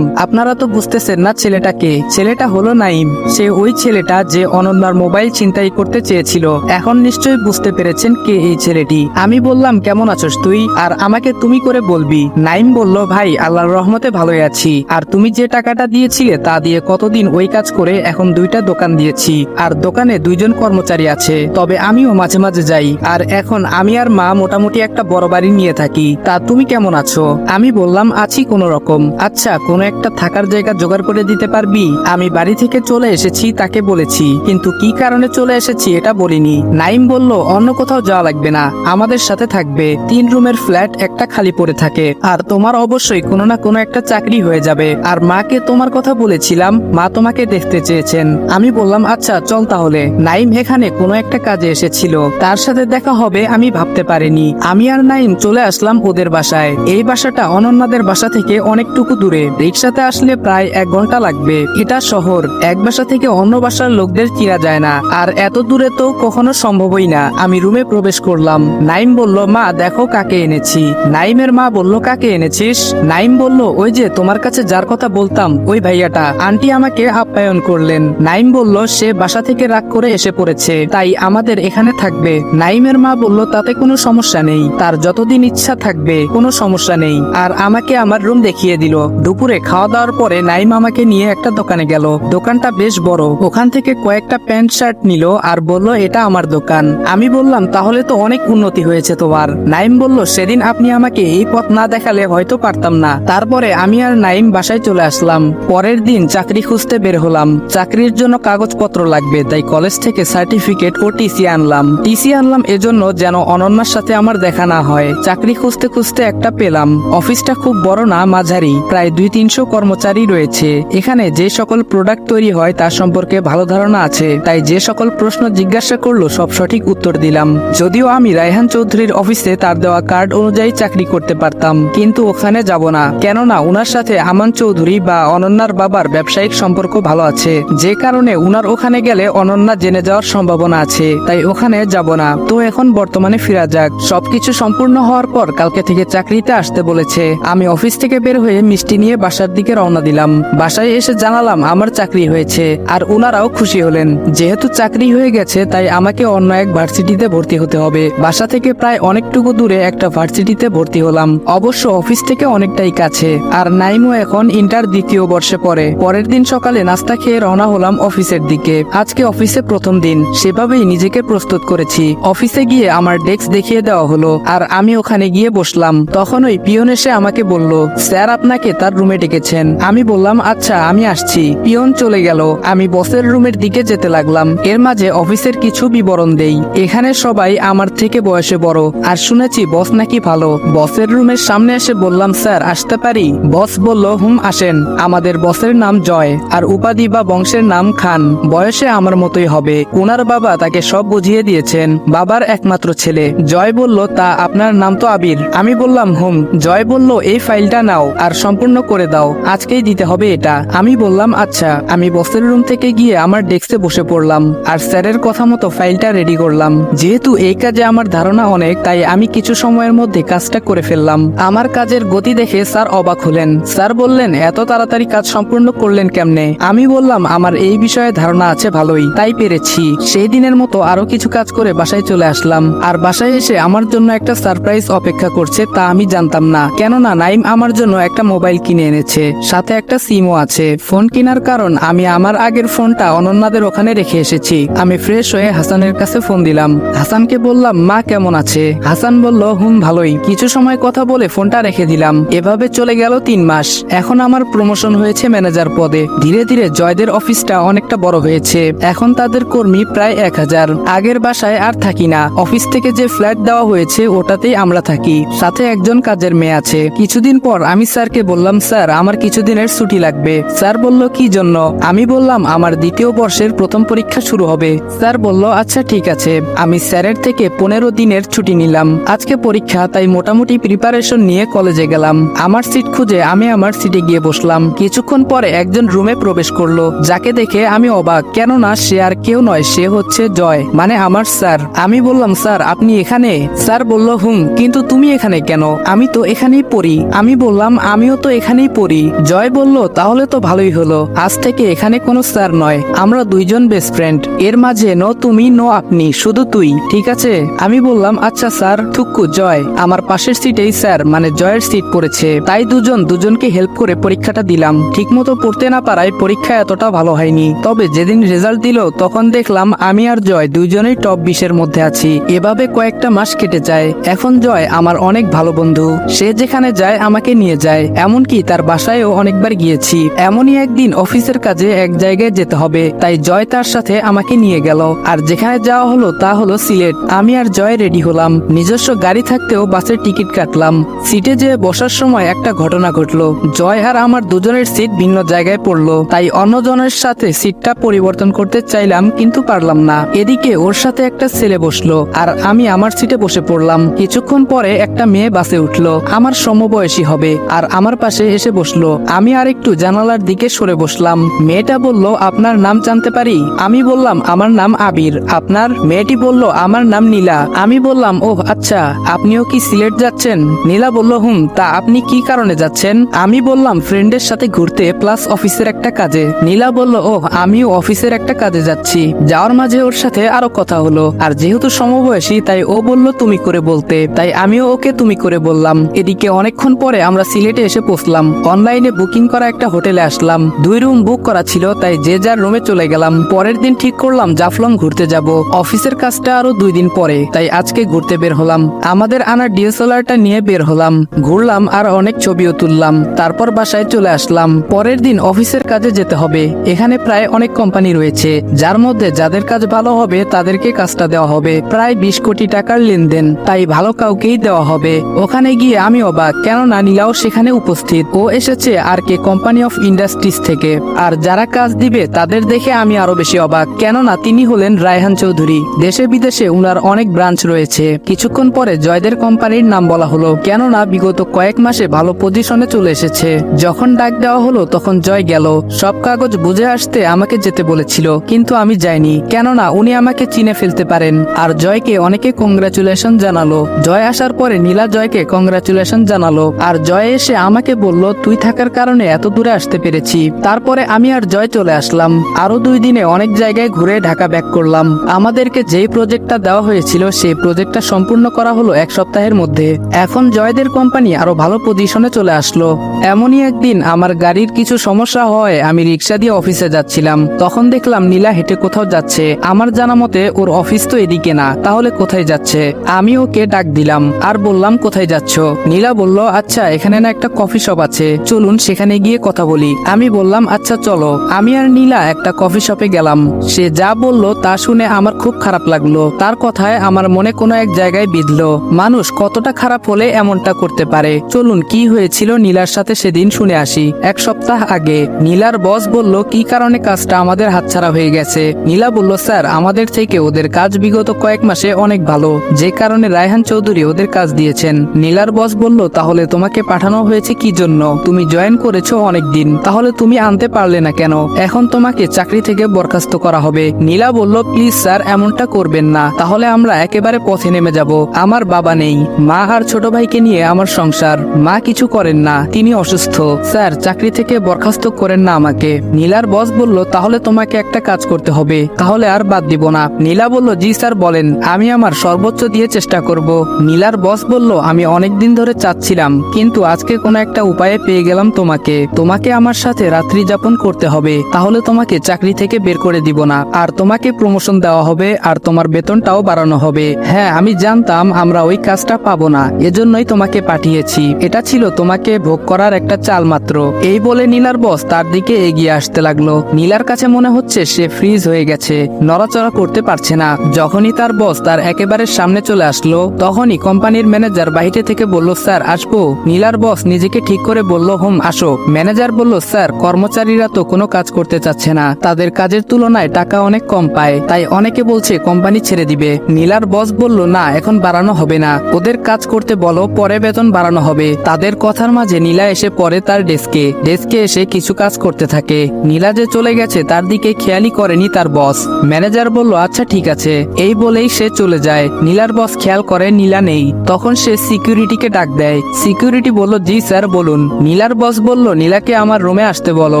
আপনারা তো বুঝতেছেন না ছেলেটাকে। ছেলেটা হলো নাইম। সে ওই ছেলেটা যে অনন্যার মোবাইল ছিনতাই করতে চেয়েছিল। এখন নিশ্চয়ই বুঝতে পেরেছেন কে এই ছেলেটি। আমি বললাম, কেমন আছোস তুই? আর আমাকে তুমি করে বলবি। নাইম বলল, ভাই আল্লাহর রহমতে ভালোই আছি। আর তুমি যে টাকাটা দিয়েছিলে তা দিয়ে কতদিন ওই কাজ করে এখন 2টা দোকান দিয়েছি আর দোকানে 2জন কর্মচারী আছে। তবে আমিও মাঝে মাঝে যাই। আর এখন আমি আর মা মোটামুটি একটা বড় বাড়ি নিয়ে থাকি। তা তুমি কেমন আছো? আমি বললাম, আছি কোনো রকম। আচ্ছা, কোনো একটা থাকার জায়গা জোগাড় করে দিতে পারবি? আমি বাড়ি থেকে চলে এসেছি তাকে বলেছি, কিন্তু কি কারণে চলে এসেছি এটা বলিনি। নাইম বলল অন্য কোথাও যাওয়া লাগবে না, আমাদের সাথে থাকবে। 3 রুমের ফ্ল্যাট একটা খালি পড়ে থাকে, আর তোমার অবশ্যই কোনো না কোনো একটা চাকরি হয়ে যাবে। আর মাকে তোমার কথা বলেছিলাম, মা তোমাকে দেখতে চেয়েছেন। আমি বললাম আচ্ছা চল তাহলে। নাইম এখানে কোনো একটা কাজে এসেছিল, তার সাথে দেখা হবে আমি ভাবতে পারিনি। আমি আর নাইম চলে আসলাম ওদের বাসায়। এই বাসাটা অনন্যাদের বাসা থেকে অনেকটুকু দূরে, রিক্সাতে আসলে প্রায় 1 ঘন্টা লাগবে। এটা শহর, এক বাসা থেকে অন্য বাসার লোকদের চিনা যায় না, আর এত দূরে তো কখনো সম্ভবই না। আমি রুমে প্রবেশ করলাম। নাইম বলল মা দেখো কাকে এনেছি। নাইমের মা বলল কাকে এনেছিস? নাইম বলল ওই যে তোমার কাছে যার কথা বলতাম ওই ভাইয়াটা। আন্টি আমাকে আপ্যায়ন করলেন। নাইম বলল সে বাসা থেকে রাগ করে এসে পড়েছে, তাই আমাদের এখানে থাকবে। নাইমের মা বলল তাতে কোনো সমস্যা নেই, তার যতদিন ইচ্ছা থাকবে, কোনো সমস্যা নেই। আর আমাকে আমার রুম দেখিয়ে দিল। দুপুরে খাওয়া দাওয়ার পরে নাইম আমাকে নিয়ে একটা দোকানে গেল। দোকানটা বেশ বড়। ওখান থেকে কয়েকটা প্যান্ট শার্ট নিল আর বলল এটা আমার দোকান। আমি বললাম তাহলে তো অনেক উন্নতি হয়েছে তোমার। নাইম বলল সেদিন আপনি আমাকে এই পথ না দেখালে হয়তো পারতাম না। তারপরে আমি আর নাইম বাসায় চলে আসলাম। পরের দিন চাকরি খুঁজতে বের হলাম। চাকরির জন্য কাগজপত্র লাগবে, তাই কলেজ থেকে সার্টিফিকেট ও টিসি আনলাম। টিসি আনলাম এজন্য যেন অনন্যার সাথে আমার দেখা না হয়। চাকরি খুঁজতে খুঁজতে একটা পেলাম। অফিসটা খুব বড় না, মাঝারি, প্রায় 200-300 কর্মচারী রয়েছে। এখানে যে সকল প্রোডাক্ট তৈরি হয় তার সম্পর্কে ভালো ধারণা আছে, তাই যে সকল প্রশ্ন জিজ্ঞাসা করলো সব সঠিক উত্তর দিলাম। যদিও আমি রায়হান চৌধুরীর অফিসে তার দেওয়া কার্ড অনুযায়ী চাকরি করতে পারতাম, কিন্তু ওখানে যাব না, কেননা উনার সাথে আমান চৌধুরী বা অনন্যার বাবার ব্যবসায়িক সম্পর্ক ভালো আছে, যে কারণে উনার ওখানে গেলে অনন্যা জেনে যাওয়ার সম্ভাবনা আছে, তাই ওখানে যাব না। তো এখন বর্তমানে ফিরা যাক। সবকিছু সম্পূর্ণ হওয়ার পর কালকে থেকে চাকরিতে আসতে বলেছে। আমি অফিস থেকে বের হয়ে মিষ্টি নিয়ে বাসার দিকে রওনা দিলাম। বাসায় এসে জানালাম আমার চাকরি হয়েছে, আর ওনারাও খুশি হলেন। যেহেতু চাকরি হয়ে গেছে তাই আমাকে অন্য এক ভার্সিটিতে ভর্তি হতে হবে। বাসা থেকে প্রায় অনেকটুকু দূরে একটা ভার্সিটিতে ভর্তি হলাম, অবশ্য অফিস থেকে অনেকটাই কাছে। আর নাইমও এখন ইন্টার 2য় বর্ষে পড়ে। পরের দিন সকালে নাস্তা খেয়ে রওনা হলাম অফিসের দিকে। আজকে অফিসে প্রথম দিন, সেভাবেই নিজেকে প্রস্তুত করেছি। অফিসে গিয়ে আমার ডেস্ক দেখিয়ে দেওয়া হলো, আর আমি ওখানে গিয়ে বসলাম। তখন ওই পিয়ন এসে আমাকে বলল স্যার আপনাকে তার রুমে ডেকেছেন। আমি বললাম আচ্ছা আমি আসছি। পিয়ন চলে গেল। আমি বসের রুমের দিকে যেতে লাগলাম। এর মাঝে অফিসের কিছু বিবরণ দেই। এখানে সবাই আমার থেকে বয়সে বড়, আর শুনেছি বস নাকি ভালো। বসের রুমের সামনে এসে বললাম স্যার আসতে পারি? বস বলল হুম আসেন। আমাদের বসের নাম জয়, আর উপাধি বা বংশের নাম খান। বয়সে আমার মতোই হবে। ওনার বাবা তাকে সব বুঝিয়ে দিয়েছেন, বাবার একমাত্র ছেলে। জয় বলল তা আপনার নাম তো আবির। আমি বললাম হুম। জয় বলল এই ফাইলটা নাও আর সম্পূর্ণ করে দাও, আজকেই দিতে হবে এটা। আমি বললাম আচ্ছা। আমি বসের রুম থেকে গিয়ে আমার ডেস্কে বসে পড়লাম, আর স্যারের কথা মতো ফাইলটা রেডি করলাম। যেহেতু এই কাজে আমার ধারণা অনেক, তাই আমি কিছু সময়ের মধ্যে কাজটা করে ফেললাম। আমার কাজের গতি দেখে স্যার অবাক হলেন। স্যার বললেন এত তাড়াতাড়ি কাজ সম্পূর্ণ করলেন কেমনে? আমি বললাম আমার এই বিষয়ে ধারণা আছে ভালোই, তাই পেরেছি। সেই দিনের মতো আরো কিছু কাজ করে বাসায় চলে আসলাম। আর বাসায় এসে আমার জন্য একটা সারপ্রাইজ অপেক্ষা করছে তা আমি জানতাম না, কেননা নাইম আমার জন্য একটা মোবাইল কিনে এনেছে, সাথে একটা সিমও আছে। ফোন কেনার কারণ আমি আমার আগের ফোনটা অনন্যাদের ওখানে রেখে এসেছি। আমি ফ্রেশ হয়ে হাসানের কাছে ফোন দিলাম। হাসানকে বললাম মা কেমন আছে? হাসান বলল হুম ভালোই। কিছু সময় কথা বলে ফোনটা রেখে দিলাম। এভাবে চলে গেল 3 মাস। এখন আমার প্রমোশন হয়েছে ম্যানেজার পদে। ধীরে ধীরে জয়দের অফিসটা অনেকটা বড় হয়েছে। এখন তাদের কর্মী প্রায় 1000। আগের বাসায় আর থাকি না। অফিস থেকে যে ফ্ল্যাট দেওয়া হয়েছে ওটাতেই আমরা থাকি, সাথে একজন কাজের মেয়ে আছে। কিছুদিন পর আমি স্যারকে বললাম স্যার আমার কিছুদিনের ছুটি লাগবে। স্যার বলল কি জন্য? আমি বললাম আমার 2য় বর্ষের প্রথম পরীক্ষা শুরু হবে। স্যার বলল আচ্ছা ঠিক আছে। আমি স্যারের থেকে 15 দিনের ছুটি নিলাম। আজকে পরীক্ষা, তাই মোটামুটি প্রিপারেশন নিয়ে কলেজে গেলাম। আমার সিট খুঁজে আমি আমার সিটে গিয়ে বসলাম। কিছুক্ষণ পরে একজন রুমে প্রবেশ করলো, যাকে দেখে আমি অবাক, কেননা সে আর কেউ নয়, সে হচ্ছে জয়, মানে আমার স্যার। আমি বললাম স্যার আপনি এখানে? স্যার বলল হুম, কিন্তু তুমি এখানে কেন? আমি তো এখানেই পড়ি। আমি বললাম আমিও তো এখানেই পড়ি। জয় বলল তাহলে তো ভালোই হলো, আজ থেকে এখানে কোনো স্যার নয়, আমরা দুইজন বেস্ট ফ্রেন্ড। এর মাঝে নো তুমি নো আপনি, শুধু তুই, ঠিক আছে? আমি বললাম আচ্ছা স্যার। থুক্কু জয়। আমার পাশের সিটেই স্যার মানে জয়ের সিট পড়েছে, তাই দুজনকে হেল্প করে পরীক্ষাটা দিলাম। ঠিকমতো পড়তে না পারায় পরীক্ষা এতটা ভালো হয়নি, তবে যেদিন রেজাল্ট দিল তখন দেখলাম আমি আর জয় দুইজনেই টপ 20-এর মধ্যে আছি। এভাবে কয়েকটা মাস কেটে যায়। এখন জয় আমার অনেক ভালো বন্ধু। সে যেখানে যায় আমাকে নিয়ে যায়, এমনকি তার বাসায়ও অনেকবার গিয়েছি। এমনই একদিন অফিসের কাজে এক জায়গায় যেতে হবে, তাই জয় তার সাথে আমাকে নিয়ে গেল। আর যেখানে যাওয়া হলো তা হলো সিলেট। আমি আর জয় রেডি হলাম। নিজস্ব গাড়ি থাকতেও বাসের টিকিট কাটলাম। সিটে যেয়ে বসার সময় একটা ঘটনা ঘটলো। জয় আর আমার দুজনের সিট ভিন্ন জায়গায় পড়লো, তাই অন্যজনের সাথে সিটটা পরিবর্তন করতে চাইলাম কিন্তু পারলাম না। এদিকে ওর সাথে একটা ছেলে বসলো আর আমি আমার সিটে বসে পড়লাম। কিছুক্ষণ পরে একটা মেয়ে বাসে উঠলো, আমার সমবয়সী হবে, আর আমার পাশে এসে বসলো। আমি আর একটু জানালার দিকে সরে বসলাম। মেয়েটা বলল, আপনার নাম জানতে পারি? আমি বললাম, আমার নাম আবির। আপনার? মেয়েটি বলল, আমার নাম নীলা। আমি বললাম, ওহ আচ্ছা, আপনিও কি সিলেট যাচ্ছেন? নীলা বলল, তা আপনি কি কারণে যাচ্ছেন? আমি বললাম, ফ্রেন্ডের সাথে ঘুরতে প্লাস অফিসের একটা কাজে। নীলা বলল, ওহ আমিও অফিসের একটা কাজে যাচ্ছি। যাওয়ার মাঝে ওর সাথে আরো কথা হলো, আর যেহেতু সমবয়সী তাই ও বলল তুমি করে বলতে, তাই আমিও ওকে তুমি করে বললাম। এদিকে অনেকক্ষণ পরে আমরা সিলেটে এসে পৌঁছলাম। অনলাইনে বুকিং করা একটা হোটেলে আসলাম। 2 রুম বুক করা ছিল, তাই যে যার রুমে চলে গেলাম। পরের দিন ঠিক করলাম জাফলং ঘুরতে যাব। অফিসের কাজটা আরো 2 দিন পরে, তাই আজকে ঘুরতে বের হলাম। আমাদের আনা ডিএসএলআরটা নিয়ে বের হলাম, ঘুরলাম আর অনেক ছবিও তুললাম। তারপর বাসায় চলে আসলাম। পরের দিন অফিসের কাজে যেতে হবে। এখানে প্রায় অনেক কোম্পানি রয়েছে, যার মধ্যে যাদের কাজ ভালো হবে তাদেরকে কাজটা দেওয়া হবে। প্রায় 20 কোটি টাকার লেনদেন, তাই ভালো কাউকেই দেওয়া হবে। ওখানে গিয়ে আমি অবাক, কেননা নীলাও সেখানে উপস্থিত। ও এসেছে আর কে কোম্পানি অফ ইন্ডাস্ট্রিজ থেকে। আর যারা কাজ দিবে তাদের দেখে আমি আরো বেশি অবাক, কেননা তিনি হলেন রায়হান চৌধুরী। দেশে বিদেশে উনার অনেক ব্রাঞ্চ রয়েছে। কিছুক্ষণ পরে জয়দের কোম্পানির নাম বলা হলো, কেননা বিগত কয়েক মাসে ভালো পজিশনে চলে এসেছে। যখন ডাক দেওয়া হলো তখন জয় গেল। সব কাগজ বুঝে আসতে আমাকে যেতে বলেছিল, কিন্তু আমি যাইনি, কেননা উনি আমাকে চিনে ফেলতে পারেন। আর জয়কে অনেকে কংগ্রাচুলেশন জানালো। জয় আসার পরে নীলা জয়কে কংগ্রাচুলেশন জানালো, আর জয় এসে আমাকে বলল, তুই থাকার কারণে এত দূরে আসতে পেরেছি। তারপরে আমি আর জয় চলে আসলাম। আরো 2 দিনে অনেক জায়গায় ঘুরে ঢাকা ব্যাক করলাম। আমাদেরকে যেই প্রজেক্টটা দেওয়া হয়েছিল সেই প্রজেক্টটা সম্পূর্ণ করা হলো 1 সপ্তাহের মধ্যে। এখন জয়দের কোম্পানি আরো ভালো পজিশনে চলে আসলো। এমনই একদিন আমার গাড়ির কিছু সমস্যা হয় আমি রিক্সা দিয়ে অফিসে যাচ্ছিলাম। তখন দেখলাম নীলা হেঁটে কোথাও যাচ্ছে। আমার জানা মতে ওর অফিস তো এদিকে না, তাহলে কোথায় যাচ্ছে? আমি ওকে ডাক দিলাম আর বললাম, কোথায় যাচ্ছ? নীলা বলল, আচ্ছা এখানে না একটা কফি শপ আছে, চলুন সেখানে গিয়ে কথা বলি। আমি বললাম, আচ্ছা চলো। আমি আর নীলা একটা কফি শপে গেলাম। সে যা বলল তা শুনে আমার খুব খারাপ লাগলো। তার কথায় আমার মনে কোনো এক জায়গায় বিঁধলো, মানুষ কতটা খারাপ হলে এমনটা করতে পারে। চলুন কি হয়েছিল নীলার সাথে সেদিন শুনে আসি। 1 সপ্তাহ আগে নীলার বস বলল, কি কারণে কাজটা আমাদের হাতছাড়া হয়ে গেছে। নীলা বলল, স্যার আমাদের থেকে ওদের কাজ বিগত কয়েক মাসে অনেক ভালো, যে কারণে রায়হান চৌধুরী ওদের কাজ দিয়েছেন। নীলার বস বলল, তাহলে তোমাকে পাঠানো হয়েছে কি জন্য? তুমি জয়েন করেছো অনেক দিন, তাহলে তুমি আনতে পারলে না কেন? এখন তোমাকে চাকরি থেকে বরখাস্ত করা হবে। নীলা বলল, প্লিজ স্যার এমনটা করবেন না, তাহলে আমরা একেবারে পথে নেমে যাব। আমার বাবা নেই, মা আর ছোট ভাইকে নিয়ে আমার সংসার। মা কিছু করেন না, তিনি অসুস্থ। স্যার চাকরি থেকে বরখাস্ত করেন না আমাকে। নীলার বস বলল, তাহলে তোমাকে একটা কাজ করতে হবে, তাহলে আর বাদ দিব না। নীলা বলল, জি স্যার বলেন, আমি আমার সর্বোচ্চ দিয়ে চেষ্টা করব। নীলার বস বলল, আমি অনেক দিন ধরে চাচ্ছিলাম, কিন্তু আজকে কোনো একটা উপায়ে পেয়ে গেলাম তোমাকে। তোমাকে আমার সাথে রাত্রি যাপন করতে হবে, তাহলে তোমাকে চাকরি থেকে বের করে দিব না, আর তোমাকে প্রমোশন দেওয়া হবে, আর তোমার বেতনটাও বাড়ানো হবে। হ্যাঁ আমি জানতাম আমরা ওই কাজটা পাবো না, এজন্যই তোমাকে পাঠিয়েছি। এটা ছিল তোমাকে ভোগ করার একটা চাল মাত্র। এই বলে নীলার বস তার দিকে এগিয়ে আসতে লাগলো। নীলার কাছে মনে হচ্ছে সে ফ্রিজ হয়ে গেছে, নড়াচড়া করতে পারছে না। যখনই তার বস তার একেবারে সামনে চলে আসলো, তখনই কোম্পানির ম্যানেজার বাইরে থেকে বলল, স্যার আসবো? নীলার বস নিজেকে ঠিক করে বলল, আসো। ম্যানেজার বলল, স্যার কর্মচারীরা তো কোনো কাজ করতে চাচ্ছে না, তাদের কাজের তুলনায় টাকা অনেক কম পায়, তাই অনেকে বলছে কোম্পানি ছেড়ে দিবে। নীলার বস বলল, না এখন বাড়ানো হবে না, ওদের কাজ করতে বলো, পরে বেতন বাড়ানো হবে। তাদের কথার মাঝে নীলা এসে পড়ে তার ডেস্কে এসে কিছু কাজ করতে থাকে। নীলা যে চলে গেছে তার দিকে খেয়ালই করেনি তার বস। ম্যানেজার বলল, আচ্ছা ঠিক আছে, এই বলেই সে চলে যায়। নীলার বস খেয়াল করে নীলা নেই, তখন সে সিকিউরিটিকে ডাক দেয়। সিকিউরিটি বলল, জি স্যার বলুন। নীলার বস বলল, নীলাকে আমার রুমে আসতে বলো।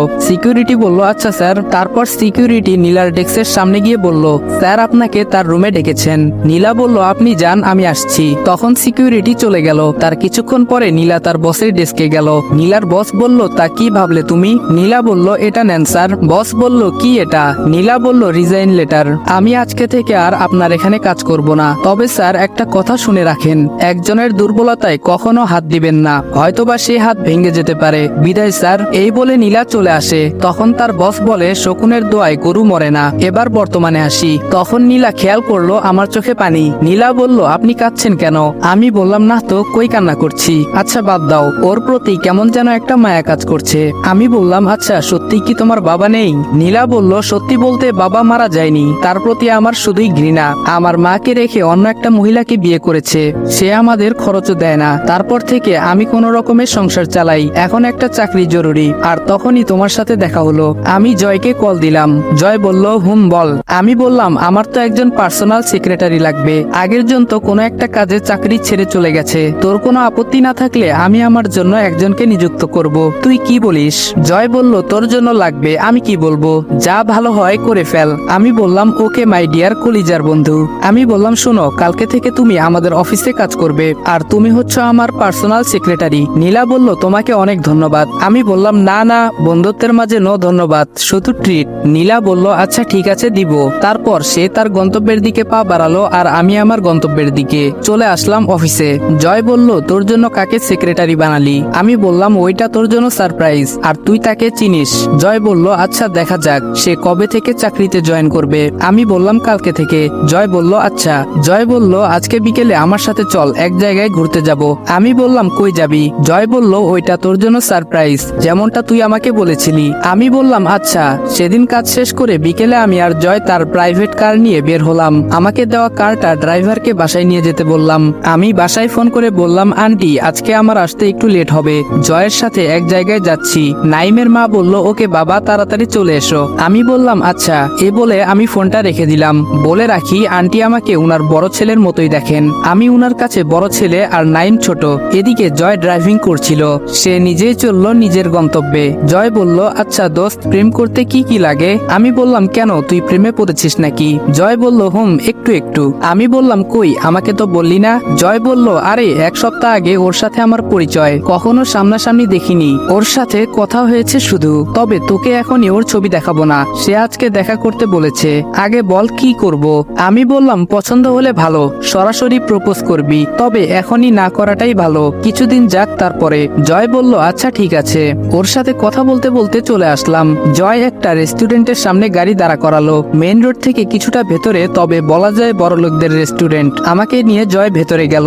সিকিউরিটি বলল, আচ্ছা স্যার। তারপর সিকিউরিটি নীলার ডেস্কের সামনে গিয়ে বলল, স্যার আপনাকে তার রুমে ডেকেছেন। নীলা বলল, আপনি যান, আমি আসছি। তখন সিকিউরিটি চলে গেল। তার কিছুক্ষণ পরে নীলা তার বসের ডেস্কে গেল। নীলার বস বলল, তা কি ভাবলে তুমি? নীলা বলল, এটা নেন স্যার। বস বলল, কি এটা? নীলা বলল, রিজাইন লেটার। আমি আজকে থেকে আর আপনার এখানে কাজ করব না। তবে স্যার একটা কথা শুনে রাখেন, একজনের দুর্বলতায় কখনো হাত দিবেন না, হয়তোবা সে হাত ভেঙে যেতে পারে। বিদায় স্যার। এই বলে নীলা চলে আসে। তখন তার বস বলে শকুনের দোয়ায় গরু মরে না। এবার বর্তমানে আসি। তখন নীলা খেয়াল করলো আমার চোখে পানি। নীলা বলল, আপনি কাঁদছেন কেন? আমি বললাম, না তো, কই কান্না করছি। আচ্ছা বাদ দাও, ওর প্রতি কেমন যেন একটা মায়া কাজ করছে। আমি বললাম, আচ্ছা সত্যি কি তোমার বাবা নেই? নীলা বলল, সত্যি বলতে বাবা মারা যায়নি, তার প্রতি আমার শুধুই ঘৃণা। আমার মাকে রেখে অন্য একটা মহিলাকে বিয়ে করেছে, সে আমাদের খরচও দেয় না। তারপর থেকে আমি কোনো রকমের সংসার চালাই, এখন একটা চাকরি জরুরি। আর তখনই তোমার সাথে দেখা হলো। আমি জয়কে কল দিলাম। জয় বলল, হুম বল। আমি বললাম, আমার তো একজন পার্সোনাল সেক্রেটারি লাগবে। আগের জন তো কোনো একটা কাজে চাকরি ছেড়ে চলে গেছে। তোর কোনো আপত্তি না থাকলে আমি আমার জন্য একজনকে নিযুক্ত করব। তুই কি বলিস? জয় বলল, তোর জন্য লাগবে, আমি কি বলবো, যা ভালো হয় করে ফেল। আমি বললাম, ওকে মাই ডিয়ার কলিজার বন্ধু। আমি বললাম, শোনো, কালকে থেকে তুমি আমাদের অফিসে কাজ করবে, আর তুমি হচ্ছে আমার পার্সোনাল সেক্রেটারি। নীলা বলল, তোমাকে অনেক ধন্যবাদ। আমি বললাম, না না, বন্ধুত্বের মাঝে নো ধন্যবাদ, শুধু ট্রিট। নীলা বলল, আচ্ছা ঠিক আছে, দিব। তারপর সে তার গন্তব্যের দিকে পা বাড়ালো, আর আমি আমার গন্তব্যের দিকে চলে আসলাম অফিসে। জয় বলল, তোর জন্য কাকে সেক্রেটারি বানালি? আমি বললাম, ওইটা তোর জন্য সারপ্রাইজ, আর তুই তাকে চিনিস। জয় বলল, আচ্ছা দেখা যাক সে কবে থেকে চাকরিতে জয়েন করবে। আমি বললাম, কালকে থেকে। জয় বলল, আচ্ছা। জয় বলল, আজকে বিকেলে আমার সাথে চল, এক জায়গায় ঘুরতে যাব। আমি বললাম, কই যাবি? জয় বলল, ওইটা তোর জন্য সারপ্রাইজ, যেমনটা তুই আমাকে বলেছিলি। আমি বললাম, আচ্ছা। সেদিন কাজ শেষ করে বিকেলে আমি আর জয় তার প্রাইভেট কার নিয়ে বের হলাম। আমাকে দেওয়া কারটা ড্রাইভারকে বাসায় নিয়ে যেতে বললাম। আমি বাসায় ফোন করে বললাম, আন্টি আজকে আমার আসতে একটু লেট হবে, জয়ের সাথে এক জায়গায় যাচ্ছি। নাইমের মা বলল, ওকে বাবা, তাড়াতাড়ি চলে এসো। আমি বললাম, আচ্ছা। এ বলে আমি ফোনটা রেখে দিলাম। বলে রাখি, আন্টি আমাকে উনার বড় ছেলের মতোই দেখেন। আমি উনার কাছে বড় ছেলে, আর নাইম ছোট। এদিকে জয় ড্রাইভিং করছিল, সে নিজেই চলল নিজের গন্তব্যে। জয় বলল, আচ্ছা দোস্ত, প্রেম করতে কি কি লাগে? আমি বললাম, কেন, তুই প্রেমে পড়েছিস নাকি? জয় বলল, হুম, একটু একটু। আমি বললাম, কই, আমাকে তো বললি না। জয় বলল, আরে এক সপ্তাহ আগে ওর সাথে আমার পরিচয়, কখনো সামনাসামনি দেখিনি, ওর সাথে কথা হয়েছে শুধু। তবে তোকে এখনই ওর ছবি দেখাবো না, সে আজকে দেখা করতে বলেছে। আগে বল কি করব? আমি বললাম, পছন্দ হলে ভালো, সরাসরি প্রপোজ করবি, তবে এখনই না করাটাই ভালো, কিছুদিন যাক তারপরে। জয় বলল, আচ্ছা ঠিক আছে। ওর সাথে কথা বলতে বলতে চলে আসলাম। জয় একটা রেস্টুরেন্টের সামনে গাড়ি দাঁড়া করালো, মেইন রোড থেকে কিছুটা ভেতরে, তবে বলা যায় বড় লোকদের রেস্টুরেন্ট। আমাকে নিয়ে জয় ভেতরে গেল।